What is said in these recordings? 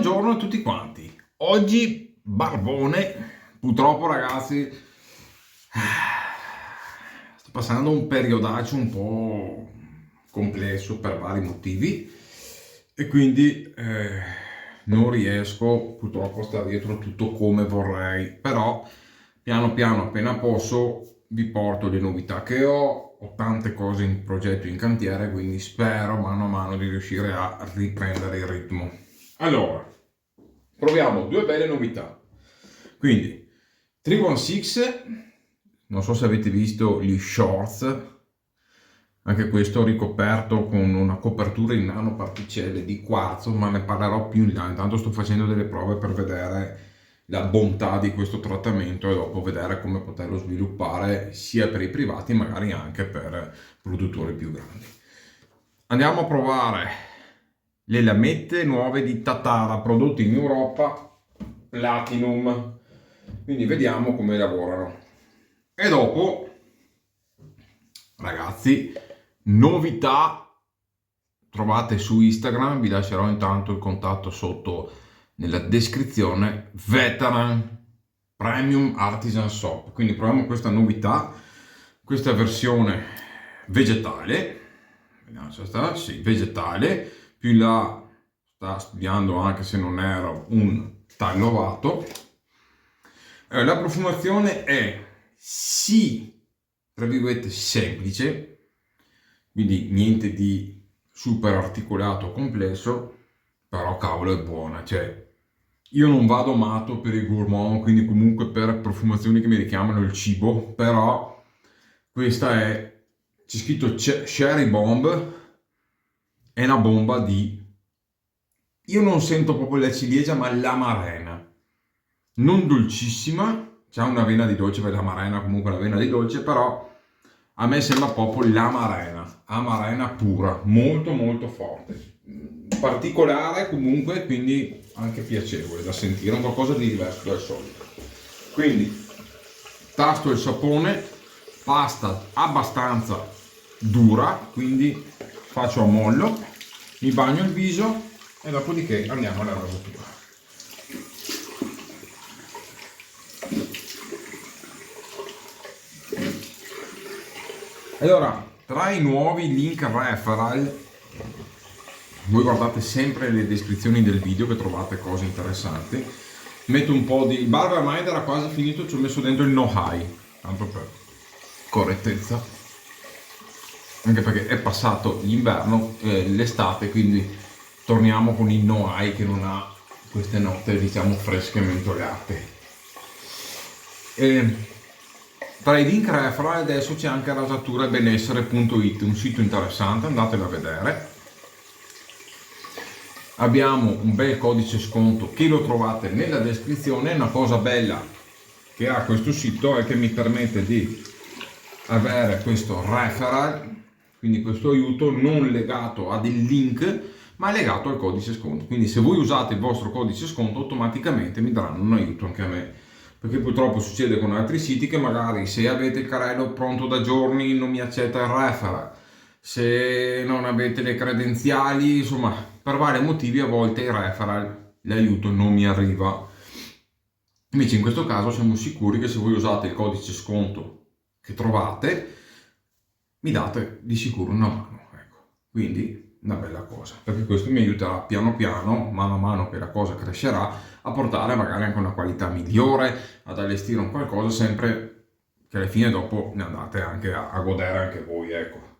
Buongiorno a tutti quanti. Oggi barbone, purtroppo ragazzi, sto passando un periodaccio un po' complesso per vari motivi e quindi non riesco purtroppo a stare dietro tutto come vorrei, però piano piano appena posso vi porto le novità che ho tante cose in progetto in cantiere, quindi spero mano a mano di riuscire a riprendere il ritmo. Allora, proviamo due belle novità. Quindi, 316, non so se avete visto gli shorts, anche questo ricoperto con una copertura in nanoparticelle di quarzo, ma ne parlerò più in là. Intanto sto facendo delle prove per vedere la bontà di questo trattamento e dopo vedere come poterlo sviluppare sia per i privati, magari anche per produttori più grandi. Andiamo a provare le lamette nuove di Tatara prodotte in Europa Platinum, quindi vediamo come lavorano e dopo ragazzi novità trovate su Instagram, vi lascerò intanto il contatto sotto nella descrizione. Veteran Premium Artisan Soap, quindi proviamo questa novità, questa versione vegetale, vediamo se sta, sì, vegetale, più in là sta studiando anche se non era un tagliovato. La profumazione è sì, tra virgolette, semplice, quindi niente di super articolato o complesso, però cavolo è buona, cioè io non vado matto per i gourmand, quindi comunque per profumazioni che mi richiamano il cibo, però questa è, c'è scritto Cherry Bomb, è una bomba di, io non sento proprio la ciliegia ma l'amarena, non dolcissima, c'ha una vena di dolce, per l'amarena comunque una vena di dolce, però a me sembra proprio l'amarena, amarena pura, molto molto forte, particolare comunque, quindi anche piacevole da sentire, un qualcosa di diverso dal solito. Quindi tasto il sapone, pasta abbastanza dura, quindi faccio a mollo, mi bagno il viso e dopodiché andiamo alla rasatura. Allora, tra i nuovi link referral, voi guardate sempre le descrizioni del video che trovate cose interessanti. Metto un po' di barba, ormai era quasi finito, ci ho messo dentro il no high, tanto per correttezza, anche perché è passato l'inverno, l'estate, quindi torniamo con il no high che non ha queste note diciamo fresche e mentolate. Tra i link referral adesso c'è anche rasaturabenessere.it, un sito interessante, andatelo a vedere. Abbiamo un bel codice sconto che lo trovate nella descrizione. Una cosa bella che ha questo sito è che mi permette di avere questo referral, quindi questo aiuto non legato a del link ma legato al codice sconto, quindi se voi usate il vostro codice sconto automaticamente mi daranno un aiuto anche a me, perché purtroppo succede con altri siti che magari se avete il carrello pronto da giorni non mi accetta il referral, se non avete le credenziali, insomma per vari motivi a volte il referral, l'aiuto non mi arriva. Invece in questo caso siamo sicuri che se voi usate il codice sconto che trovate mi date di sicuro una mano, ecco. Quindi una bella cosa, perché questo mi aiuterà piano piano, mano a mano che la cosa crescerà, a portare magari anche una qualità migliore, ad allestire un qualcosa, sempre che alla fine dopo ne andate anche a godere anche voi, ecco.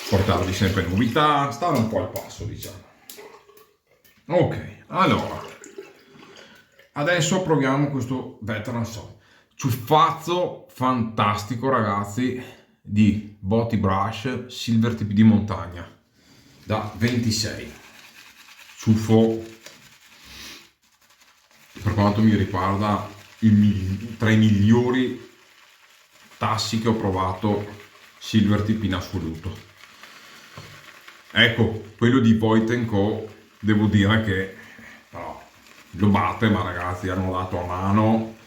Portarvi sempre novità, stare un po' al passo, diciamo. Ok, allora, adesso proviamo questo Veteran Soap. Ciuffazzo fantastico ragazzi di Body Brush Silver Tip di montagna da 26. Ciuffo per quanto mi riguarda tra i migliori tassi che ho provato Silver Tip in assoluto. Ecco, quello di Voit & Co devo dire che però lo batte, ma ragazzi hanno dato a mano,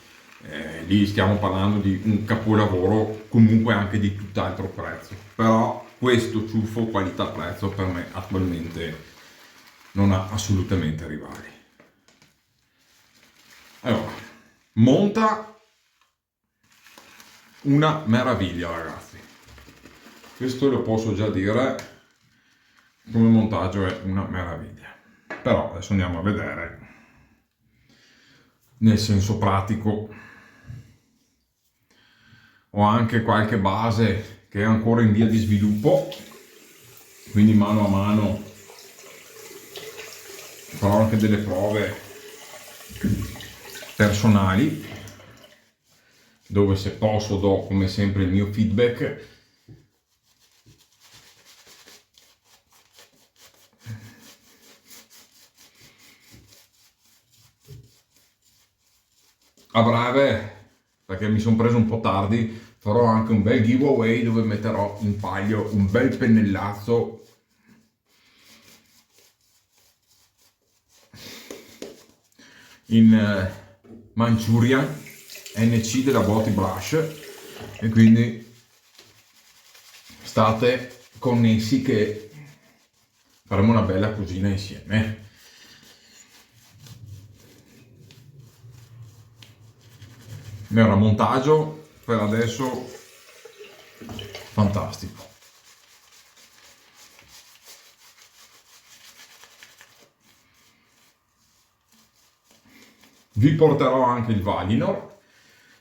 lì stiamo parlando di un capolavoro comunque anche di tutt'altro prezzo, però questo ciuffo qualità prezzo per me attualmente non ha assolutamente rivali. Allora, monta una meraviglia, ragazzi. Questo lo posso già dire, come montaggio è una meraviglia. Però adesso andiamo a vedere nel senso pratico. Ho anche qualche base che è ancora in via di sviluppo, quindi mano a mano farò anche delle prove personali, dove se posso do come sempre il mio feedback. A breve, perché mi sono preso un po' tardi, farò anche un bel giveaway dove metterò in palio un bel pennellazzo in Manchurian NC della Body Brush, e quindi state connessi che faremo una bella cosina insieme. Allora, montaggio per adesso fantastico. Vi porterò anche il Valinor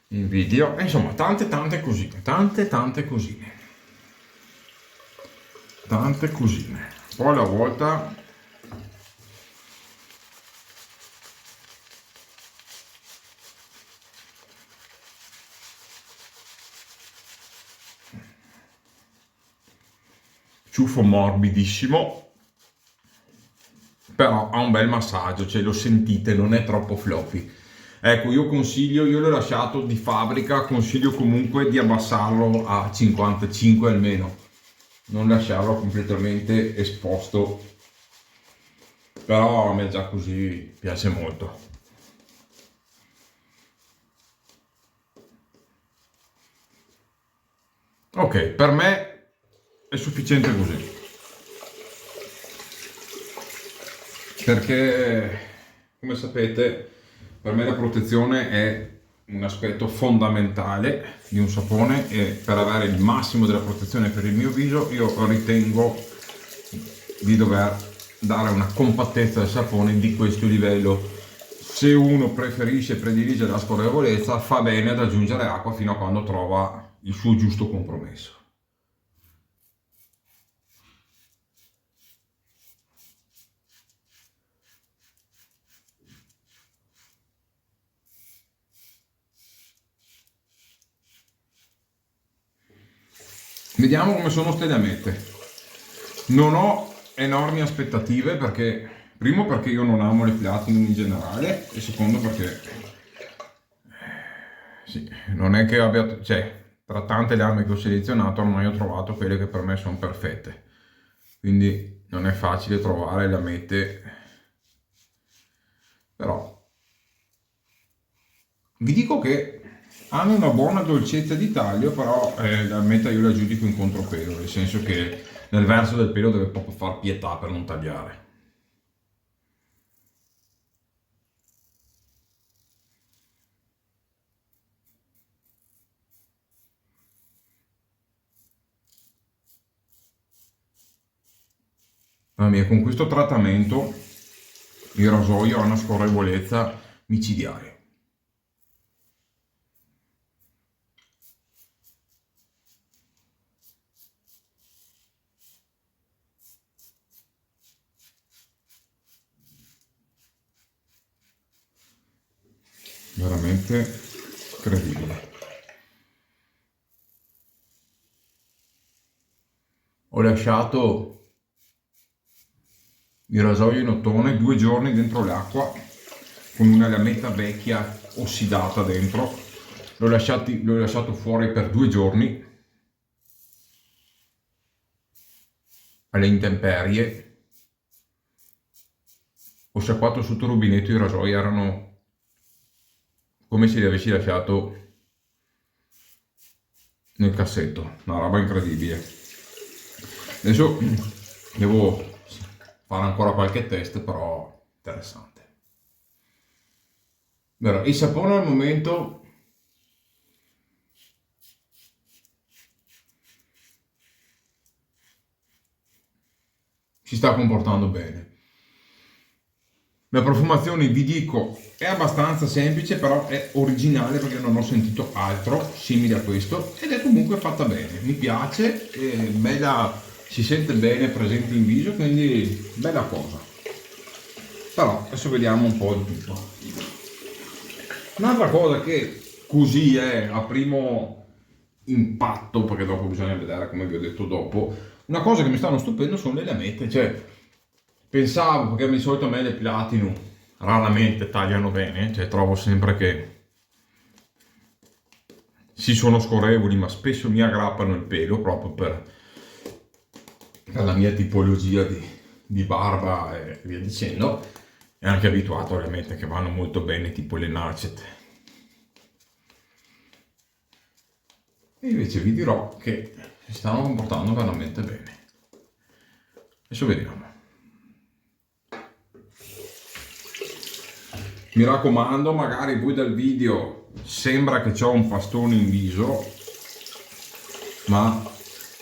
in video, insomma tante cosine, tante cosine. Poi alla volta ciuffo morbidissimo, però ha un bel massaggio, cioè lo sentite, non è troppo floppy. Ecco, io l'ho lasciato di fabbrica, consiglio comunque di abbassarlo a 55 almeno, non lasciarlo completamente esposto, però a me già così piace molto. Ok, per me è sufficiente così, perché come sapete per me la protezione è un aspetto fondamentale di un sapone, e per avere il massimo della protezione per il mio viso io ritengo di dover dare una compattezza del sapone di questo livello. Se uno predilige la scorrevolezza, fa bene ad aggiungere acqua fino a quando trova il suo giusto compromesso. Vediamo come sono ste mette. Non ho enormi aspettative, perché primo perché io non amo le platinum in generale, e secondo perché sì, non è che abbia, cioè, tra tante lame che ho selezionato ormai ho trovato quelle che per me sono perfette, quindi non è facile trovare lamette, però vi dico che hanno una buona dolcezza di taglio, però la lametta io la giudico in contropelo, nel senso che nel verso del pelo deve proprio far pietà per non tagliare. Mamma mia, con questo trattamento il rasoio ha una scorrevolezza micidiale. Veramente credibile. Ho lasciato il rasoio in ottone 2 giorni dentro l'acqua con una lametta vecchia ossidata dentro. L'ho lasciato fuori per 2 giorni alle intemperie. Ho sciacquato sotto il rubinetto, i rasoi erano come se li avessi lasciato nel cassetto, una roba incredibile. Adesso devo fare ancora qualche test, però interessante. Allora, il sapone al momento si sta comportando bene. La profumazione, vi dico, è abbastanza semplice, però è originale perché non ho sentito altro simile a questo ed è comunque fatta bene. Mi piace, è bella, si sente bene presente in viso, quindi bella cosa. Però adesso vediamo un po' di tutto. Un'altra cosa che così è a primo impatto, perché dopo bisogna vedere come vi ho detto dopo, una cosa che mi stanno stupendo sono le lamette, cioè pensavo, perché di solito a me le Platinum raramente tagliano bene, cioè trovo sempre che si sono scorrevoli, ma spesso mi aggrappano il pelo proprio per la mia tipologia di barba e via dicendo. E anche abituato ovviamente che vanno molto bene, tipo le Narcet. E invece vi dirò che si stanno comportando veramente bene. Adesso vediamo. Mi raccomando, magari voi dal video sembra che ho un pastone in viso, ma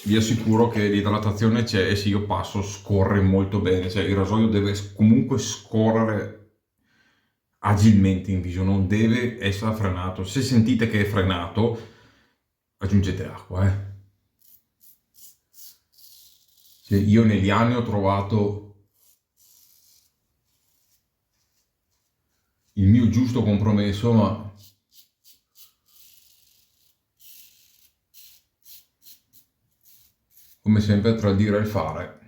vi assicuro che l'idratazione c'è e se io passo scorre molto bene, cioè il rasoio deve comunque scorrere agilmente in viso, non deve essere frenato. Se sentite che è frenato, aggiungete acqua. Cioè, io negli anni ho trovato il mio giusto compromesso, ma come sempre tra il dire e il fare.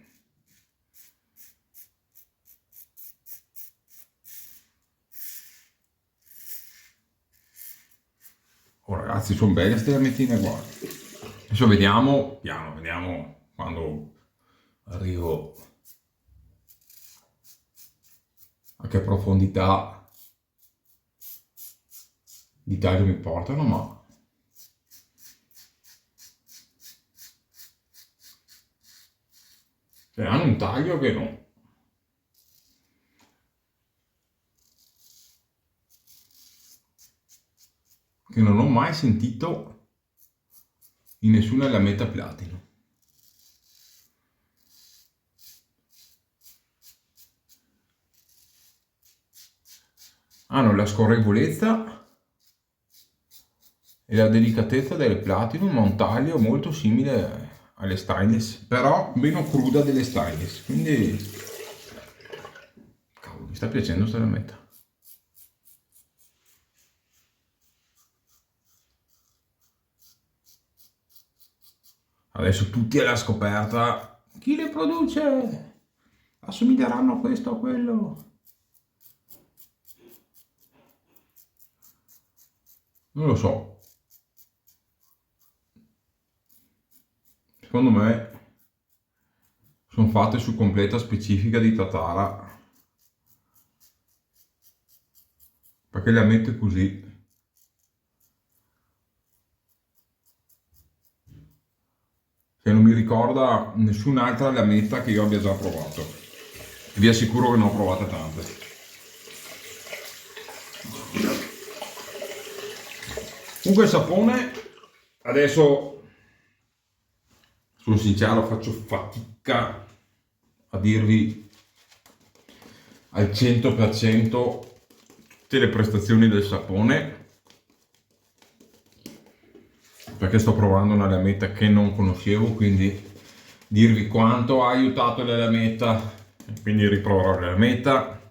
Oh ragazzi, sono belle queste lamentine qua. Adesso vediamo, piano, vediamo quando arrivo a che profondità di taglio mi portano, ma cioè, hanno un taglio che non ho mai sentito in nessuna lametta platino. Hanno la scorrevolezza e la delicatezza delle Platinum, ma un taglio molto simile alle stainless, però meno cruda delle stainless, quindi cavolo, mi sta piacendo sta lametta. Adesso tutti alla scoperta, chi le produce? Assomiglieranno a questo o a quello? Non lo so. Secondo me sono fatte su completa specifica di Tatara, perché le mette così. Che non mi ricorda nessun'altra lametta che io abbia già provato. E vi assicuro che ne ho provate tante. Comunque il sapone, adesso sono sincero, faccio fatica a dirvi al 100% tutte le prestazioni del sapone, perché sto provando una lametta che non conoscevo, quindi dirvi quanto ha aiutato la lametta, quindi riproverò la lametta,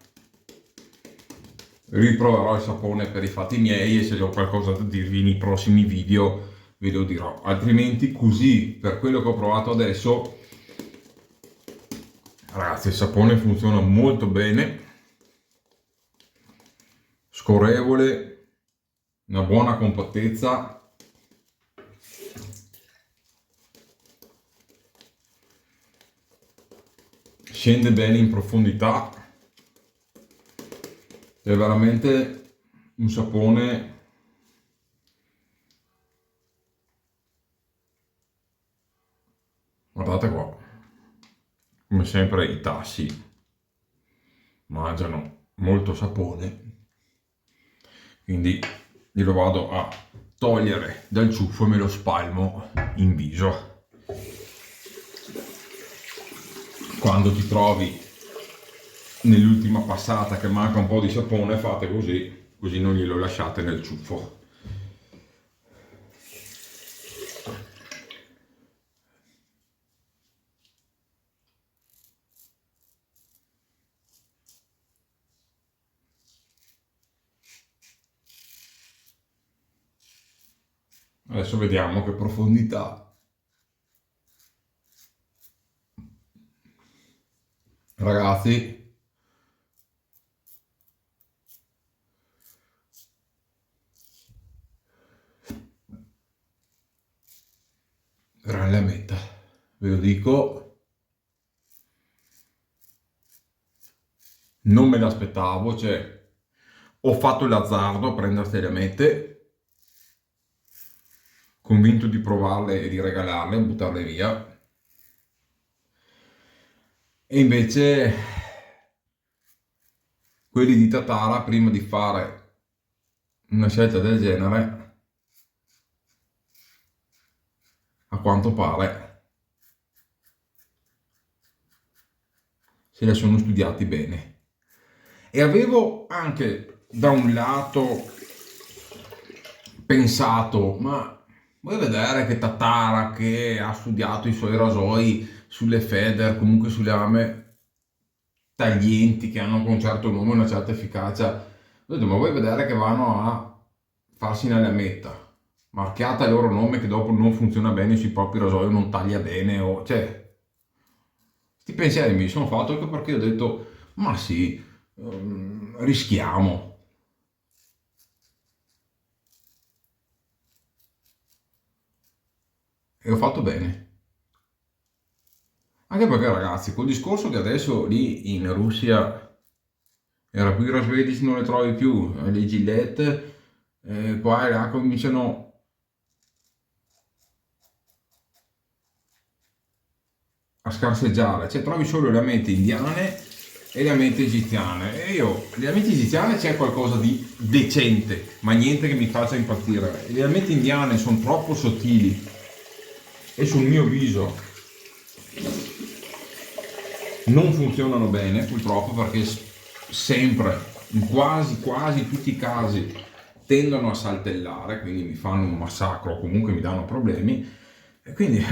riproverò il sapone per i fatti miei e se ho qualcosa da dirvi nei prossimi video ve lo dirò, altrimenti così per quello che ho provato adesso ragazzi il sapone funziona molto bene, scorrevole, una buona compattezza, scende bene in profondità, è veramente un sapone guardate qua, come sempre i tassi mangiano molto sapone, quindi glielo vado a togliere dal ciuffo e me lo spalmo in viso. Quando ti trovi nell'ultima passata che manca un po' di sapone, fate così, così non glielo lasciate nel ciuffo. Adesso vediamo che profondità. Ragazzi, gran lametta, ve lo dico, non me l'aspettavo, cioè ho fatto l'azzardo a prendere ste lamette, convinto di provarle e di regalarle, buttarle via, e invece quelli di Tatara, prima di fare una scelta del genere, a quanto pare se le sono studiati bene. E avevo anche da un lato pensato, ma vuoi vedere che Tatara, che ha studiato i suoi rasoi sulle Feder, comunque sulle lame taglienti che hanno un certo nome, una certa efficacia, ho detto, ma vuoi vedere che vanno a farsi una lametta marchiata il loro nome che dopo non funziona bene sui propri rasoi, non taglia bene, o cioè questi pensieri mi sono fatto anche perché ho detto, ma sì, rischiamo. E ho fatto bene. Anche perché ragazzi, col discorso che adesso lì in Russia era qui i Swedish non le trovi più, le Gillette, qua e là cominciano a scarseggiare, cioè trovi solo le lamette indiane e le lamette egiziane. E io, le lamette egiziane c'è qualcosa di decente, ma niente che mi faccia impazzire. Le lamette indiane sono troppo sottili e sul mio viso non funzionano bene purtroppo perché sempre, in quasi tutti i casi, tendono a saltellare, quindi mi fanno un massacro o comunque mi danno problemi. E quindi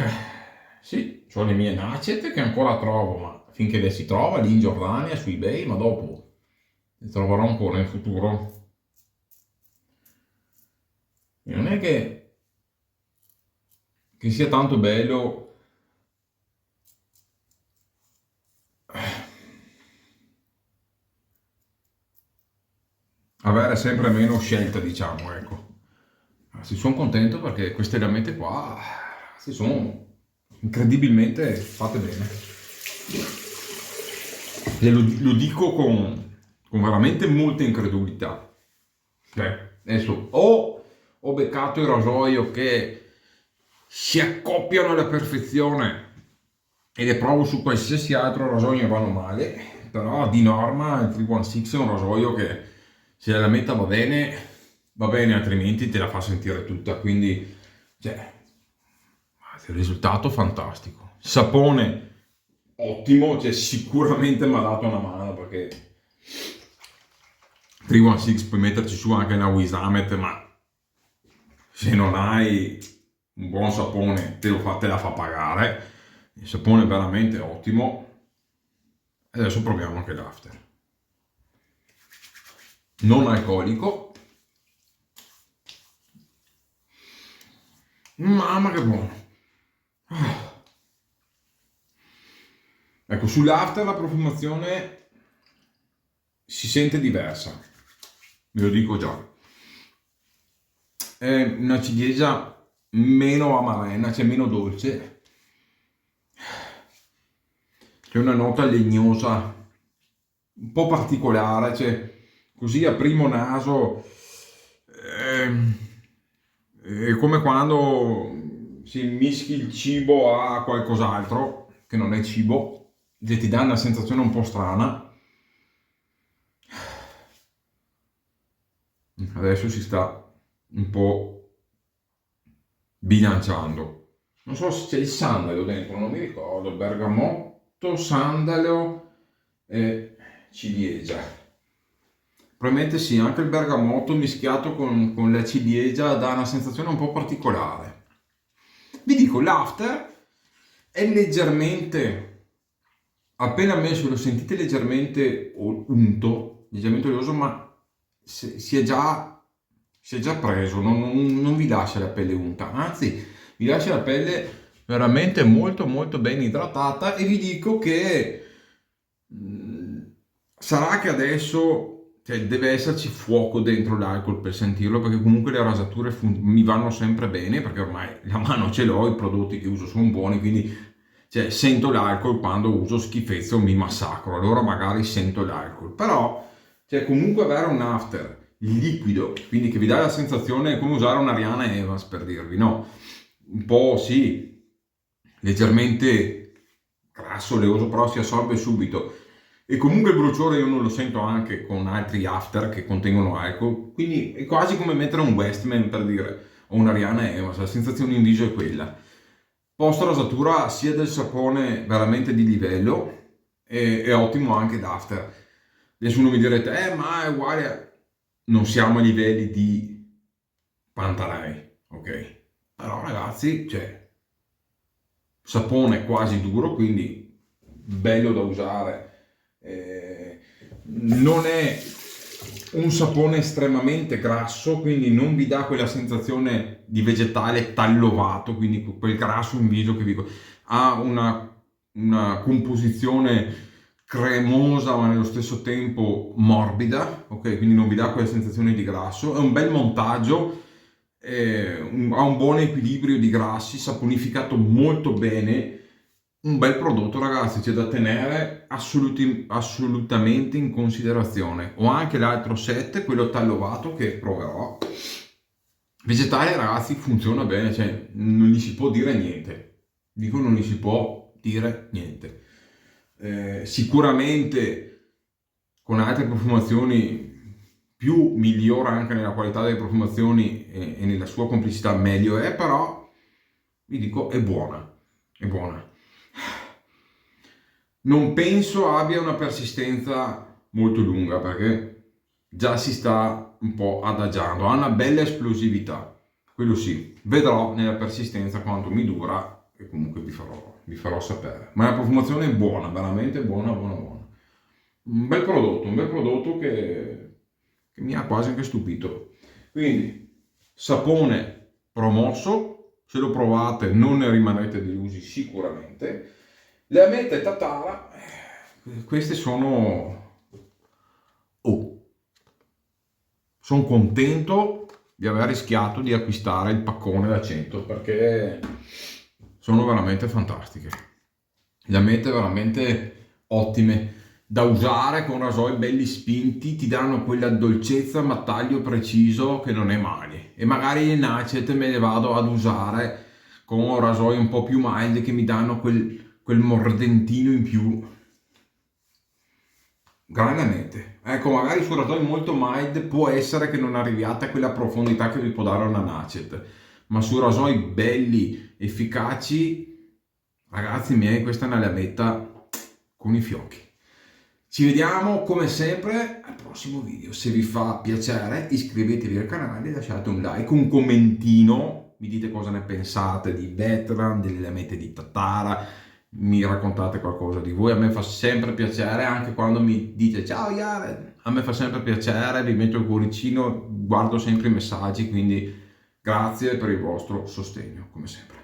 sì, ho le mie Nacet che ancora trovo, ma finché le si trova lì in Giordania, su eBay, ma dopo le troverò ancora in futuro. E non è che sia tanto bello avere sempre meno scelta, diciamo, ecco. Anzi, sono contento perché queste lamette qua si sono incredibilmente fatte bene. E lo dico con veramente molta incredulità. Adesso ho beccato il rasoio che si accoppiano alla perfezione e le provo su qualsiasi altro rasoio e vanno male, però di norma il 316 è un rasoio che se la lametta va bene, altrimenti te la fa sentire tutta, quindi cioè, il risultato fantastico. Sapone ottimo, cioè sicuramente mi ha dato una mano perché 316 puoi metterci su anche una Wisamet, ma se non hai un buon sapone te la fa pagare. Il sapone è veramente ottimo. E adesso proviamo anche l'after. Non alcolico. Mamma che buono. Ecco, sull'after la profumazione si sente diversa, ve lo dico già. È una ciliegia meno amarena, cioè meno dolce. C'è una nota legnosa un po' particolare, cioè così a primo naso è come quando si mischi il cibo a qualcos'altro che non è cibo, che ti dà una sensazione un po' strana. adesso si sta un po' bilanciando. Non so se c'è il sandalo dentro, non mi ricordo, bergamotto, sandalo e ciliegia. Probabilmente sì, anche il bergamotto mischiato con la ciliegia dà una sensazione un po' particolare. Vi dico, l'after è leggermente, appena messo lo sentite leggermente unto, leggermente oleoso, ma si è già preso, non vi lascia la pelle unta, anzi vi lascia la pelle veramente molto molto ben idratata. E vi dico che sarà che adesso deve esserci fuoco dentro l'alcol per sentirlo, perché comunque le rasature mi vanno sempre bene, perché ormai la mano ce l'ho, i prodotti che uso sono buoni, quindi sento l'alcol quando uso schifezze o mi massacro, allora magari sento l'alcol. Però comunque avere un after liquido, quindi che vi dà la sensazione, è come usare una Rihanna Evans, per dirvi, no? Un po' sì, leggermente grasso, oleoso, però si assorbe subito. E comunque il bruciore io non lo sento anche con altri after che contengono alcol, quindi è quasi come mettere un Westman, per dire, o una Rihanna Evans, la sensazione in viso è quella. Post rasatura sia del sapone veramente di livello, e ottimo anche d'after. Adesso non mi direte, ma è uguale. Non siamo a livelli di Pantanei, ok? Però ragazzi, sapone quasi duro, quindi bello da usare. Non è un sapone estremamente grasso, quindi non vi dà quella sensazione di vegetale tallovato, quindi quel grasso in viso che vi ha una composizione cremosa ma nello stesso tempo morbida, ok? Quindi non vi dà quella sensazione di grasso. È un bel montaggio, ha un buon equilibrio di grassi, saponificato molto bene. Un bel prodotto, ragazzi, c'è da tenere assolutamente in considerazione. Ho anche l'altro set, quello tallovato, che proverò. Vegetale, ragazzi, funziona bene, non gli si può dire niente. Dico, non gli si può dire niente. Sicuramente con altre profumazioni più migliora anche nella qualità delle profumazioni e nella sua complicità, meglio è, però vi dico, è buona, è buona. Non penso abbia una persistenza molto lunga, perché già si sta un po' adagiando, ha una bella esplosività, quello sì. Vedrò nella persistenza quanto mi dura, e comunque vi farò sapere. Ma la profumazione è buona, veramente buona, buona, buona. Un bel prodotto che mi ha quasi anche stupito. Quindi, sapone promosso, se lo provate non ne rimanete delusi sicuramente. Le amete Tatara, queste sono... sono contento di aver rischiato di acquistare il paccone da 100, perché sono veramente fantastiche. Le amete veramente ottime da usare, con rasoi belli spinti, ti danno quella dolcezza ma taglio preciso che non è male. E magari le nacet me le vado ad usare con rasoi un po' più mild, che mi danno quel mordentino in più. Grandemente. Ecco, magari su rasoi molto mild può essere che non arriviate a quella profondità che vi può dare una nacet, ma su rasoi belli, efficaci, ragazzi miei, questa è una lametta con i fiocchi. Ci vediamo come sempre al prossimo video. Se vi fa piacere, iscrivetevi al canale, lasciate un like, un commentino, mi dite cosa ne pensate di Veteran, delle lamette di Tatara, mi raccontate qualcosa di voi. A me fa sempre piacere, anche quando mi dite ciao Jared, a me fa sempre piacere, vi metto il cuoricino, guardo sempre i messaggi, quindi grazie per il vostro sostegno, come sempre.